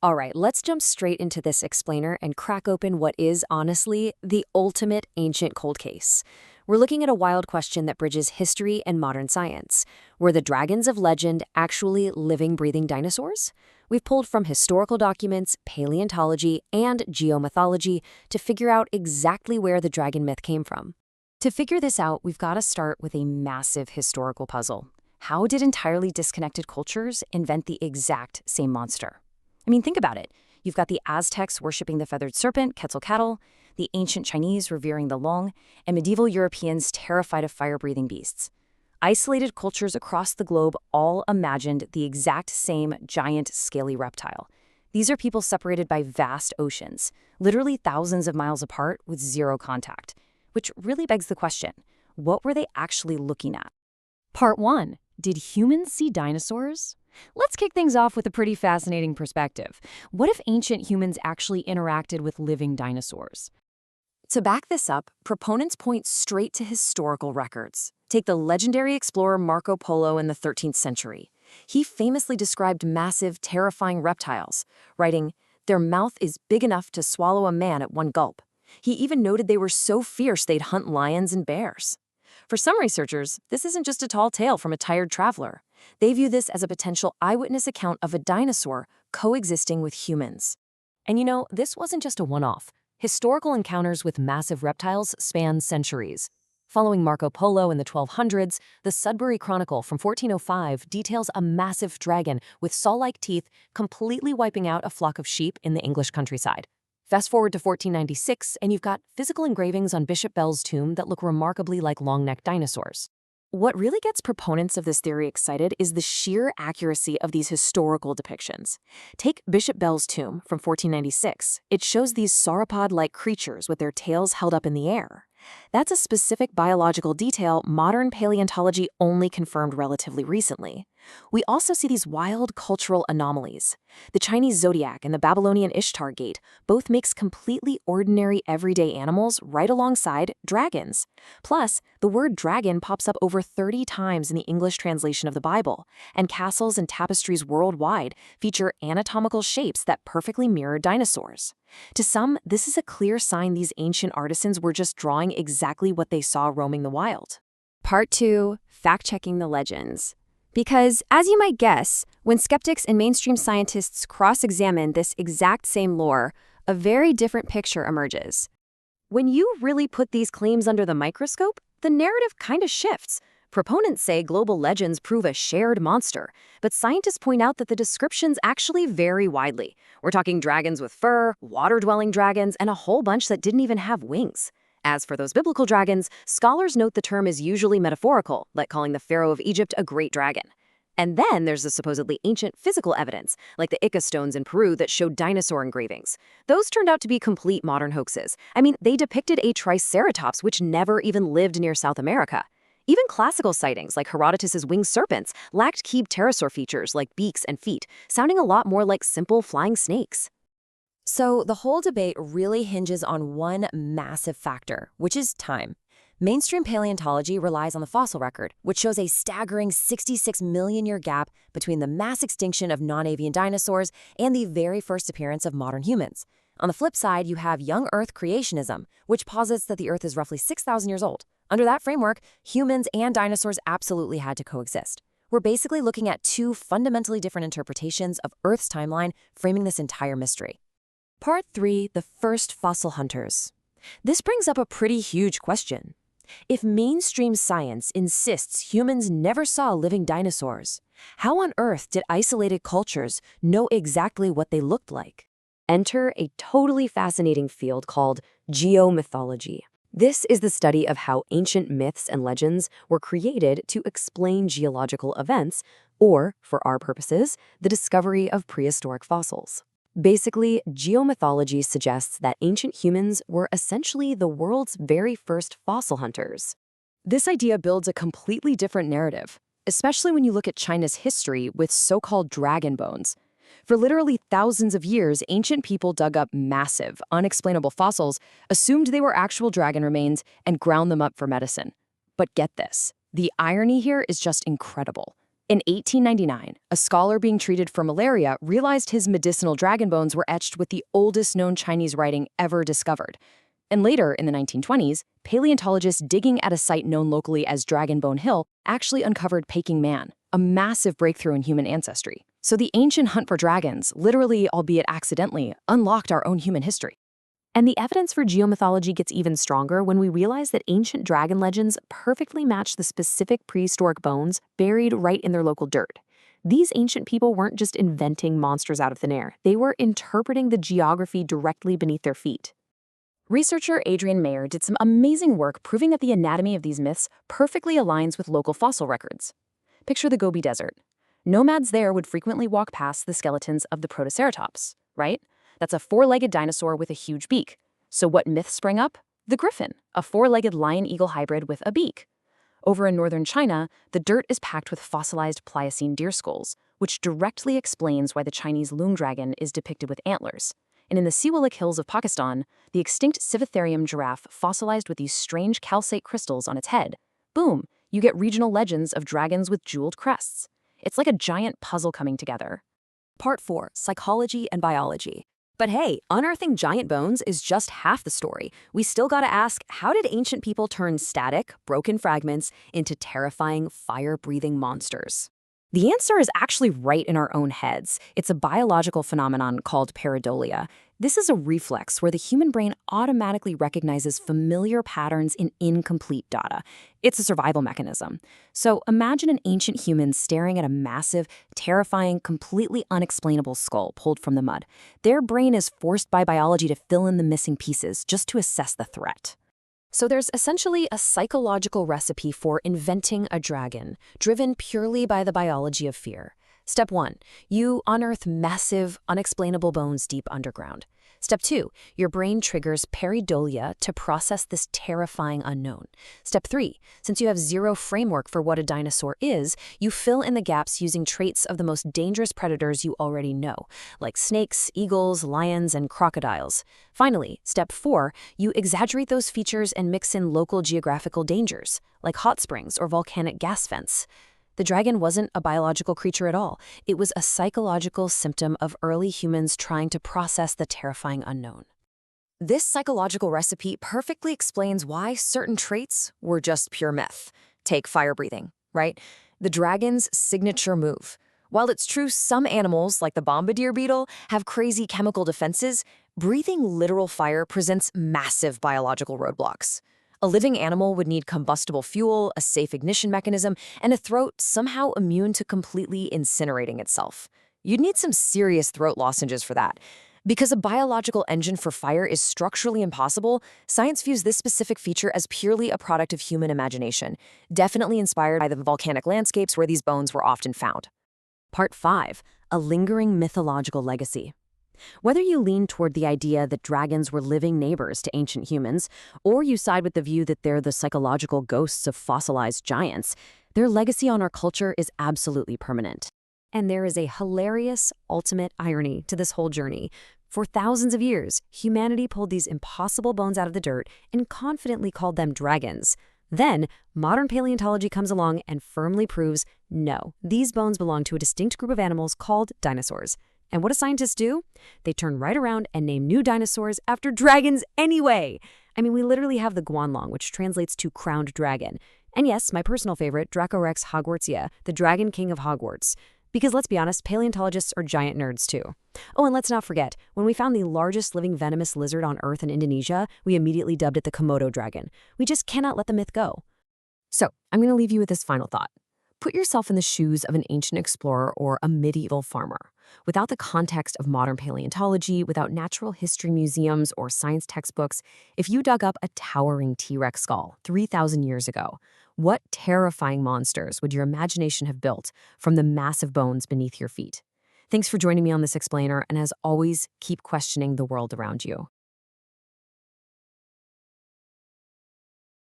All right, let's jump straight into this explainer and crack open what is, honestly, the ultimate ancient cold case. We're looking at a wild question that bridges history and modern science. Were the dragons of legend actually living, breathing dinosaurs? We've pulled from historical documents, paleontology, and geomythology to figure out exactly where the dragon myth came from. To figure this out, we've got to start with a massive historical puzzle. How did entirely disconnected cultures invent the exact same monster? I mean, think about it. You've got the Aztecs worshipping the feathered serpent, Quetzalcoatl, the ancient Chinese revering the long, and medieval Europeans terrified of fire-breathing beasts. Isolated cultures across the globe all imagined the exact same giant, scaly reptile. These are people separated by vast oceans, literally thousands of miles apart with zero contact. Which really begs the question, what were they actually looking at? Part 1. Did humans see dinosaurs? Let's kick things off with a pretty fascinating perspective. What if ancient humans actually interacted with living dinosaurs? To back this up, proponents point straight to historical records. Take the legendary explorer Marco Polo in the 13th century. He famously described massive, terrifying reptiles, writing, "Their mouth is big enough to swallow a man at one gulp." He even noted they were so fierce they'd hunt lions and bears. For some researchers, this isn't just a tall tale from a tired traveler. They view this as a potential eyewitness account of a dinosaur coexisting with humans. And you know, this wasn't just a one-off. Historical encounters with massive reptiles span centuries. Following Marco Polo in the 1200s, the Sudbury Chronicle from 1405 details a massive dragon with saw-like teeth completely wiping out a flock of sheep in the English countryside. Fast forward to 1496, and you've got physical engravings on Bishop Bell's tomb that look remarkably like long-necked dinosaurs. What really gets proponents of this theory excited is the sheer accuracy of these historical depictions. Take Bishop Bell's tomb from 1496. It shows these sauropod-like creatures with their tails held up in the air. That's a specific biological detail modern paleontology only confirmed relatively recently. We also see these wild cultural anomalies. The Chinese zodiac and the Babylonian Ishtar gate both mix completely ordinary everyday animals right alongside dragons. Plus, the word dragon pops up over 30 times in the English translation of the Bible, and castles and tapestries worldwide feature anatomical shapes that perfectly mirror dinosaurs. To some, this is a clear sign these ancient artisans were just drawing exactly what they saw roaming the wild. Part 2. Fact-checking the legends. Because, as you might guess, when skeptics and mainstream scientists cross-examine this exact same lore, a very different picture emerges. When you really put these claims under the microscope, the narrative kind of shifts. Proponents say global legends prove a shared monster, but scientists point out that the descriptions actually vary widely. We're talking dragons with fur, water-dwelling dragons, and a whole bunch that didn't even have wings. As for those biblical dragons, scholars note the term is usually metaphorical, like calling the Pharaoh of Egypt a great dragon. And then there's the supposedly ancient physical evidence, like the Ica stones in Peru that showed dinosaur engravings. Those turned out to be complete modern hoaxes. I mean, they depicted a triceratops which never even lived near South America. Even classical sightings, like Herodotus's winged serpents, lacked key pterosaur features like beaks and feet, sounding a lot more like simple flying snakes. So the whole debate really hinges on one massive factor, which is time. Mainstream paleontology relies on the fossil record, which shows a staggering 66 million-year gap between the mass extinction of non-avian dinosaurs and the very first appearance of modern humans. On the flip side, you have young Earth creationism, which posits that the Earth is roughly 6,000 years old. Under that framework, humans and dinosaurs absolutely had to coexist. We're basically looking at two fundamentally different interpretations of Earth's timeline, framing this entire mystery. Part 3. The first fossil hunters. This brings up a pretty huge question. If mainstream science insists humans never saw living dinosaurs, how on earth did isolated cultures know exactly what they looked like? Enter a totally fascinating field called geomythology. This is the study of how ancient myths and legends were created to explain geological events, or, for our purposes, the discovery of prehistoric fossils. Basically, geomythology suggests that ancient humans were essentially the world's very first fossil hunters. This idea builds a completely different narrative, especially when you look at China's history with so-called dragon bones. For literally thousands of years, ancient people dug up massive, unexplainable fossils, assumed they were actual dragon remains, and ground them up for medicine. But get this, the irony here is just incredible. In 1899, a scholar being treated for malaria realized his medicinal dragon bones were etched with the oldest known Chinese writing ever discovered. And later, in the 1920s, paleontologists digging at a site known locally as Dragon Bone Hill actually uncovered Peking Man, a massive breakthrough in human ancestry. So the ancient hunt for dragons, literally, albeit accidentally, unlocked our own human history. And the evidence for geomythology gets even stronger when we realize that ancient dragon legends perfectly match the specific prehistoric bones buried right in their local dirt. These ancient people weren't just inventing monsters out of thin air, they were interpreting the geography directly beneath their feet. Researcher Adrian Mayer did some amazing work proving that the anatomy of these myths perfectly aligns with local fossil records. Picture the Gobi Desert. Nomads there would frequently walk past the skeletons of the Protoceratops, right? That's a four-legged dinosaur with a huge beak. So what myth sprang up? The griffin, a four-legged lion-eagle hybrid with a beak. Over in northern China, the dirt is packed with fossilized Pliocene deer skulls, which directly explains why the Chinese loon dragon is depicted with antlers. And in the Siwalik Hills of Pakistan, the extinct Civatherium giraffe fossilized with these strange calcite crystals on its head. Boom, you get regional legends of dragons with jeweled crests. It's like a giant puzzle coming together. Part 4, Psychology and Biology. But hey, unearthing giant bones is just half the story. We still gotta ask, how did ancient people turn static, broken fragments into terrifying, fire-breathing monsters? The answer is actually right in our own heads. It's a biological phenomenon called pareidolia. This is a reflex where the human brain automatically recognizes familiar patterns in incomplete data. It's a survival mechanism. So imagine an ancient human staring at a massive, terrifying, completely unexplainable skull pulled from the mud. Their brain is forced by biology to fill in the missing pieces just to assess the threat. So there's essentially a psychological recipe for inventing a dragon, driven purely by the biology of fear. Step 1, you unearth massive, unexplainable bones deep underground. Step 2, your brain triggers pareidolia to process this terrifying unknown. Step 3, since you have zero framework for what a dinosaur is, you fill in the gaps using traits of the most dangerous predators you already know, like snakes, eagles, lions, and crocodiles. Finally, step 4, you exaggerate those features and mix in local geographical dangers, like hot springs or volcanic gas vents. The dragon wasn't a biological creature at all. It was a psychological symptom of early humans trying to process the terrifying unknown. This psychological recipe perfectly explains why certain traits were just pure myth. Take fire breathing, right? The dragon's signature move. While it's true some animals, like the bombardier beetle, have crazy chemical defenses, breathing literal fire presents massive biological roadblocks. A living animal would need combustible fuel, a safe ignition mechanism, and a throat somehow immune to completely incinerating itself. You'd need some serious throat lozenges for that. Because a biological engine for fire is structurally impossible, science views this specific feature as purely a product of human imagination, definitely inspired by the volcanic landscapes where these bones were often found. Part 5, a lingering mythological legacy. Whether you lean toward the idea that dragons were living neighbors to ancient humans, or you side with the view that they're the psychological ghosts of fossilized giants, their legacy on our culture is absolutely permanent. And there is a hilarious, ultimate irony to this whole journey. For thousands of years, humanity pulled these impossible bones out of the dirt and confidently called them dragons. Then, modern paleontology comes along and firmly proves, no, these bones belong to a distinct group of animals called dinosaurs. And what do scientists do? They turn right around and name new dinosaurs after dragons anyway. I mean, we literally have the Guanlong, which translates to crowned dragon. And yes, my personal favorite, Dracorex hogwartsia, the dragon king of Hogwarts. Because let's be honest, paleontologists are giant nerds too. Oh, and let's not forget, when we found the largest living venomous lizard on Earth in Indonesia, we immediately dubbed it the Komodo dragon. We just cannot let the myth go. So, I'm going to leave you with this final thought. Put yourself in the shoes of an ancient explorer or a medieval farmer. Without the context of modern paleontology, without natural history museums or science textbooks, if you dug up a towering T-Rex skull 3,000 years ago, what terrifying monsters would your imagination have built from the massive bones beneath your feet? Thanks for joining me on this explainer, and as always, keep questioning the world around you.